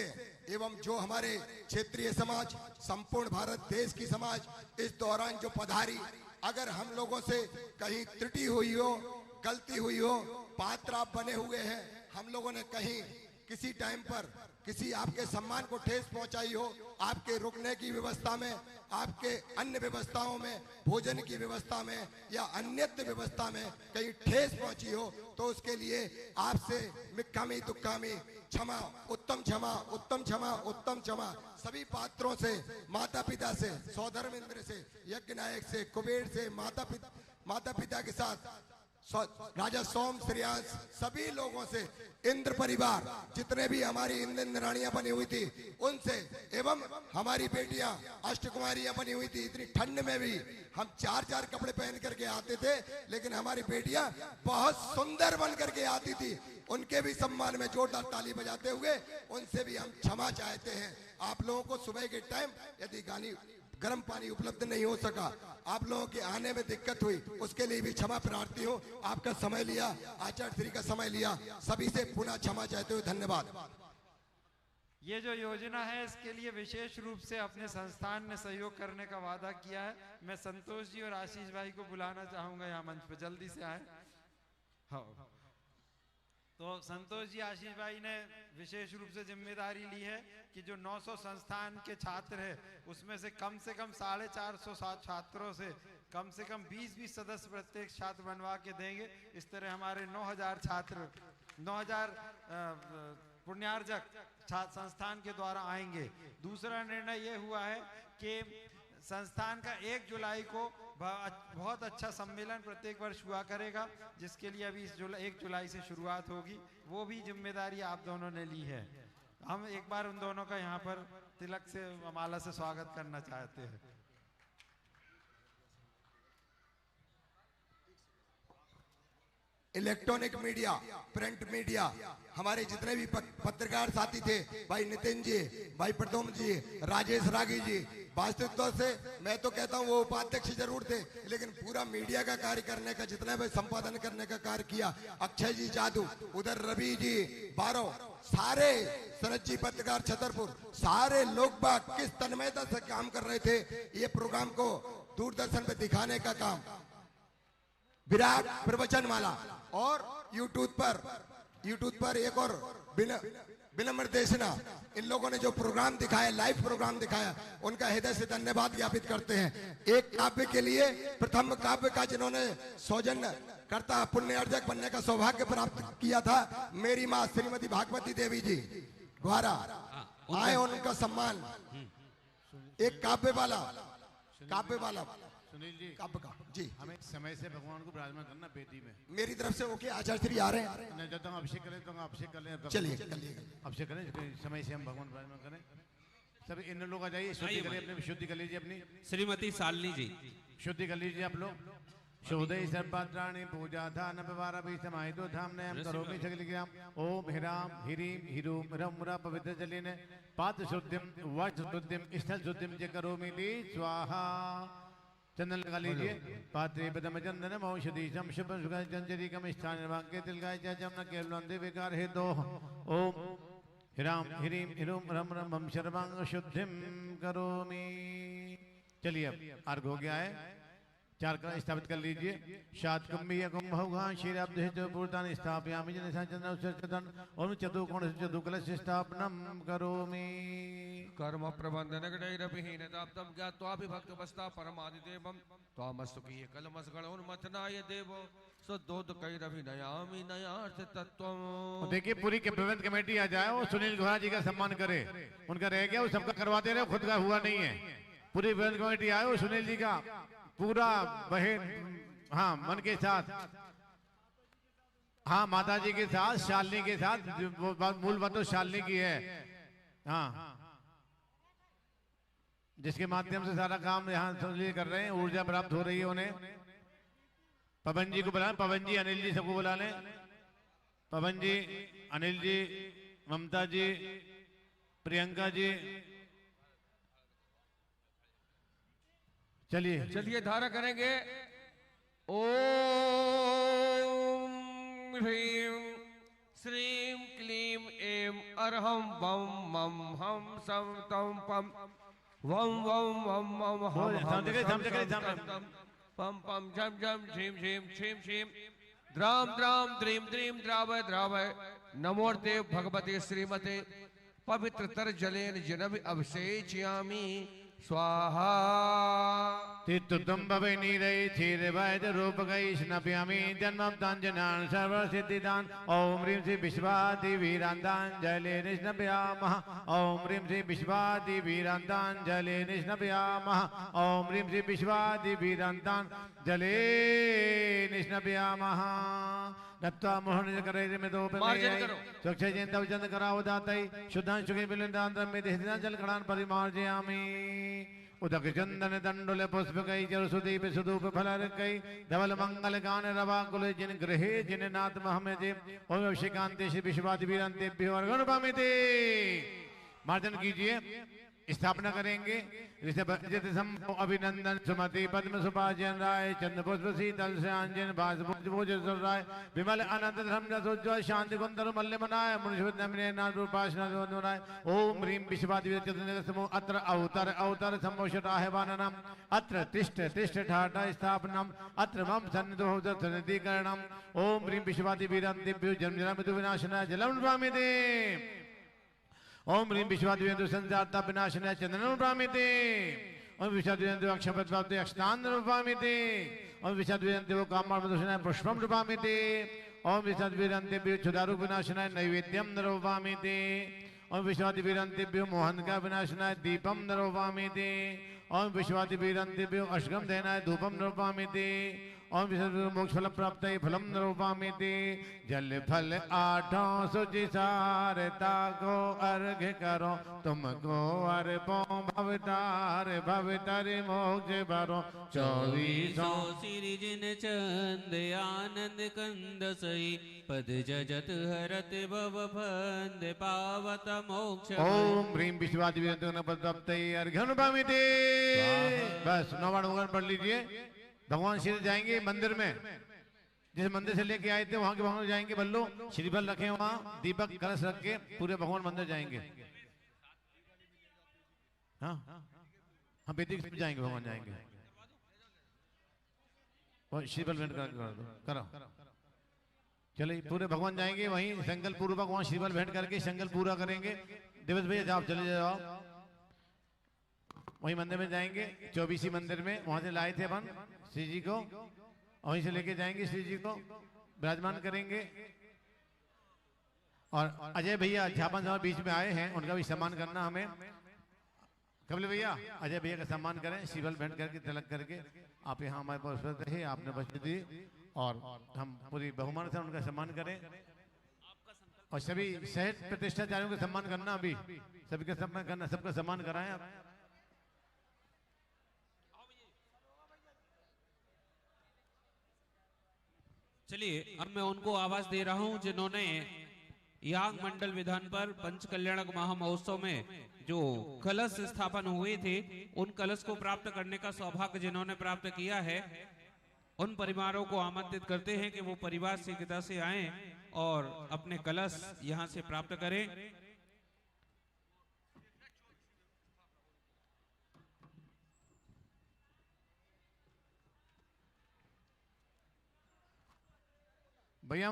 एवं जो हमारे क्षेत्रीय समाज, संपूर्ण भारत देश की समाज इस दौरान जो पधारी, अगर हम लोगों से कहीं त्रुटि हुई हो, गलती हुई हो, पात्र आप बने हुए हैं, हम लोगों ने कहीं किसी टाइम पर किसी आपके सम्मान को ठेस पहुंचाई हो, आपके रुकने की व्यवस्था में, आपके अन्य व्यवस्थाओं में, भोजन की व्यवस्था में या अन्यत्र व्यवस्था में कहीं ठेस पहुंची हो, तो उसके लिए आपसे मिक्कामी तुक्कामी क्षमा, उत्तम क्षमा, उत्तम क्षमा, उत्तम क्षमा। सभी पात्रों से, माता पिता से, सौधर्मेंद्र से, यज्ञ नायक से, कुबेर से, माता पिता के साथ राजा सोम श्रेयांश सभी लोगों से, इंद्र परिवार जितने भी हमारी इंद्राणियां बनी हुई थी उनसे, एवं हमारी बेटियां अष्टकुमारियां बनी हुई थी। इतनी ठंड में भी हम 4-4 कपड़े पहन करके आते थे, लेकिन हमारी बेटियां बहुत सुंदर बन करके आती थी। उनके भी सम्मान में जोरदार ताली बजाते हुए उनसे भी हम क्षमा चाहते हैं। आप लोगों को सुबह के टाइम यदि गर्म पानी उपलब्ध नहीं हो सका, आप लोगों के आने में दिक्कत हुई, उसके लिए भी क्षमा प्रार्थी हूँ। आपका समय लिया, आचार्य श्री का समय लिया, सभी से पुनः क्षमा चाहते हुए धन्यवाद। ये जो योजना है इसके लिए विशेष रूप से अपने संस्थान ने सहयोग करने का वादा किया है। मैं संतोष जी और आशीष भाई को बुलाना चाहूंगा यहाँ मंच पे, जल्दी से आए। हाँ, तो संतोष जी, आशीष भाई ने विशेष रूप से जिम्मेदारी ली है कि जो 900 संस्थान के छात्र है उसमें से कम 450 छात्रों से कम 20-20 सदस्य प्रत्येक छात्र बनवा के देंगे। इस तरह हमारे 9000 छात्र, 9000 पुण्यार्जक संस्थान के द्वारा आएंगे। दूसरा निर्णय ये हुआ है कि संस्थान का 1 जुलाई को बहुत अच्छा सम्मेलन प्रत्येक वर्ष हुआ करेगा, जिसके लिए अभी 1 जुलाई से शुरुआत होगी। वो भी जिम्मेदारी आप दोनों ने ली है। हम एक बार उन दोनों का यहाँ पर तिलक से, माला से स्वागत करना चाहते हैं। इलेक्ट्रॉनिक मीडिया, प्रिंट मीडिया, हमारे जितने भी पत्रकार साथी थे, भाई नितिन जी, भाई प्रदोम जी, राजेश रागी जी, वास्तविकता से मैं तो कहता हूँ वो उपाध्यक्ष जरूर थे, लेकिन पूरा मीडिया का कार्य करने का, जितना भी संपादन करने का कार्य किया, अक्षय जी जादू, उधर रवि जी बारो, सारे शरद जी पत्रकार छतरपुर, सारे लोग बाग किस तन्मयता से काम कर रहे थे ये प्रोग्राम को दूरदर्शन पे दिखाने का काम। विराट प्रवचन माला और यूट्यूब पर एक और विनम्र देशना, इन लोगों ने जो प्रोग्राम दिखाया, लाइव प्रोग्राम दिखाया, उनका हृदय से धन्यवाद ज्ञापित करते हैं। एक काव्य के लिए, प्रथम काव्य का जिन्होंने सौजन्य करता पुण्य अर्जक बनने का सौभाग्य प्राप्त किया था, मेरी माँ श्रीमती भागवती देवी जी द्वारा आए, उनका सम्मान एक काव्य वाला सुनील जी, काव्य का जी, हमें समय से भगवान को विराजमान करना बेटी में। मेरी तरफ से ओके, आचार्य श्री आ रहे हैं। जब तक अभिषेक करें तो अभिषेक कर लें। चलिए अभिषेक करें, समय से हम भगवान विराजमान करें। सभी इन लोग आ जाइए, शुद्धि कर लीजिए, अपनी शुद्धि कर लीजिए, अपनी श्रीमती शालिनी जी शुद्धि कर लीजिए आप लोग। शोधय सर्वपात्राणि पूजा धान व्यवहार भी समाहितो धामनयं करोमि सकलक्रियां। ओम ह्रां ह्रीं ह्रूं रं मुरा पवित्र जलेन पात्र शुद्धिं वस्त्र शुद्धिं स्थल शुद्धिं च करोमि ति स्वाहा। चंदन लगा लीजिए। पात्रे पदम चंदन औषधि शम शुभ जंजरी कम स्थान वाक्य तिलगाय जमन केवलंदे विकार हे दो। ओम ह्रां ह्रीं ह्रूं रं रं सर्वांग शुद्धिं करोमि। चलिए अब अर्घ हो गया है, 4 का स्थापित कर लीजिए। शाद कुंभीय कुंभौघा क्षीराब्धपूर्तानि स्थापयामि जनेशा चंद्रन और चतुकोण चतुकलश स्थापनम करोमि। कर्म प्रबंधन गणैरभिहीनताप्तं ज्ञात्वा विभक्तवस्ता परमादिदेवं त्वामस्तुकीय कलमसगणोन्मथनाय देवो सद्दोदकैरभिनयामि नयार्थ तत्त्वम्। देखिए पूरी प्रबंध कमेटी आ जाए और सुनील घोड़ा जी का सम्मान करे। उनका रह गया, वो सबका करवाते रहे, खुद का हुआ नहीं है। पूरी प्रबंध कमेटी आए और सुनील जी का पूरा बहन, हाँ मन के साथ, हाँ माता जी के साथ, शालिनी के साथ, मूल बात तो शालिनी की है, हाँ जिसके माध्यम से सारा काम यहाँ कर रहे हैं, ऊर्जा प्राप्त हो रही है उन्हें। पवन जी को बुलाएं, पवन जी अनिल जी सबको बुला लें। पवन जी, अनिल जी, ममता जी, प्रियंका जी, चलिए धारा करेंगे। ओम ह्रीं श्रीं क्लीं ऐं अरहं वं मं हं सं तं पं वं वं वं मं हं पं पं झं झं झीं झीं क्षीं क्षीं द्रां द्रां द्रीं द्रीं द्रावय द्रावय। नमोर्ते भगवते श्रीमते पवित्रतर जलेन जिनभि अभिषेचयामि स्वाहा। तित्तुतुम भवे नीरै क्षीर वैद रूप गई स्नप्यामि जन्मब्दांजनान सर्व सिद्धिदान ओम ह्रीं श्री विश्वादि वीरांतांजलि निष्णपयामः ओम ह्रीं श्री विश्वादि वीरांतांजलि निष्णपयामः ओम ह्रीं श्री विश्वादि वीरांतांजलि निष्णपयामः दत्वा मोहन करे में दो मार्जन करो। स्वच्छ जयंत चंद कराओ दातई शुद्धां शुगे बिलिंदांतर में देहदिना जल खड़ान परिमार्जयामि उदक चंदन दंडुल पुष्प कई जल सुदीप सुदूप फलर कई धवल मंगल गान रवा कुल जिन गृहे जिन नाथ महमे जे ओम अभिषेकांते श्री विश्वादि वीरांतेभ्यो अर्घन पामिते। मार्जन कीजिए, स्थापना करेंगे। अभिनंदन सुमति पद्म सुभाजन राय चंद्र पुष्प शीतल श्यांजन भोज राय विमल अनंत धर्म सोज्वल शांति कुंदर मल्ल मनाय मुनिषनाथ रूपाशनाय ओम ह्रीं विश्वादि अत्र अवतर अवतर सम्मोषटाहवाननम अत्र तिष्ठ तिष्ठ ठाठा स्थापनम अत्र मम सन्निधो सन्निधिकरणम ओम ह्रीं विश्वादि वीरांतेभ्यो जन्म मृत्यु विनाशनाय जलम प्रामिते ओम ह्रीं विश्वादिवेंद्र संजाता विनाशनाय चंदनं प्रामिते ओम विश्वादिवेंद्र अक्षपद प्राप्ते अक्षतान रूपामिते ओम विश्वादिवेंद्र कामार्मदोषनाय पुष्पम रूपामिते ओम विश्वादिवेंद्र क्षुधारु विनाशनाय नैवेद्यम रूपामिते ओम विश्वादिवेंद्र मोहन का विनाशनाय दीपम रूपामिते ओम विश्वादिवेंद्र अष्टगम देनाय धूपम रूपामिते ओम मोक्ष फल प्राप्त फलम रूपामिते जल फल आठों सुचि सारता को अर्घ करो तुमको अर्पो भवतार भवतर मोक्ष भरो 24 सिरि जिन चंद आनंद कंद सई पद जजत हरत भव फंद पावत मोक्ष। ओम ह्रीं विश्वादि पद प्राप्त अर्घन पामिते। बस 99 पढ़ लीजिए। भगवान श्री जाएंगे मंदिर में, जिस मंदिर से लेके आए थे वहां के भगवान जाएंगे। बल्लो श्रीफल रखे वहां, दीपक कलश रख के पूरे भगवान मंदिर जाएंगे। हाँ हाँ बेटी जाएंगे, भगवान जाएंगे। श्रीफल भेंट करो। चलिए पूरे भगवान जाएंगे वहीं संकल्प पूर्वक वहां श्रीफल भेंट करके संकल्प पूरा करेंगे। दिवस भैया आप चले जाओ, वही मंदिर में जाएंगे। 24 मंदिर में वहां से लाए थे अपन श्री जी को, वहीं से लेके जाएंगे श्री जी को विराजमान करेंगे। और अजय भैया झापन साहब बीच में आए हैं, उनका भी सम्मान करना हमें। कमल भैया अजय भैया का सम्मान करें, शिवल भेंट करके तिलक करके आप यहाँ हमारे पास उपस्थित रहे, आपने बच्चे दी और हम पूरी बहुमान से उनका सम्मान करें। और सभी सहज प्रतिष्ठाचार्यों का सम्मान करना, अभी सभी का सम्मान करना, सबका सम्मान कराएं आप। चलिए अब मैं उनको आवाज दे रहा हूं जिन्होंने याग मंडल विधान पर पंच कल्याणक महामहोत्सव में जो कलश स्थापन हुए थे, उन कलश को प्राप्त करने का सौभाग्य जिन्होंने प्राप्त किया है, उन परिवारों को आमंत्रित करते हैं कि वो परिवार शीघ्रता से आएं और अपने कलश यहां से प्राप्त करें। भैया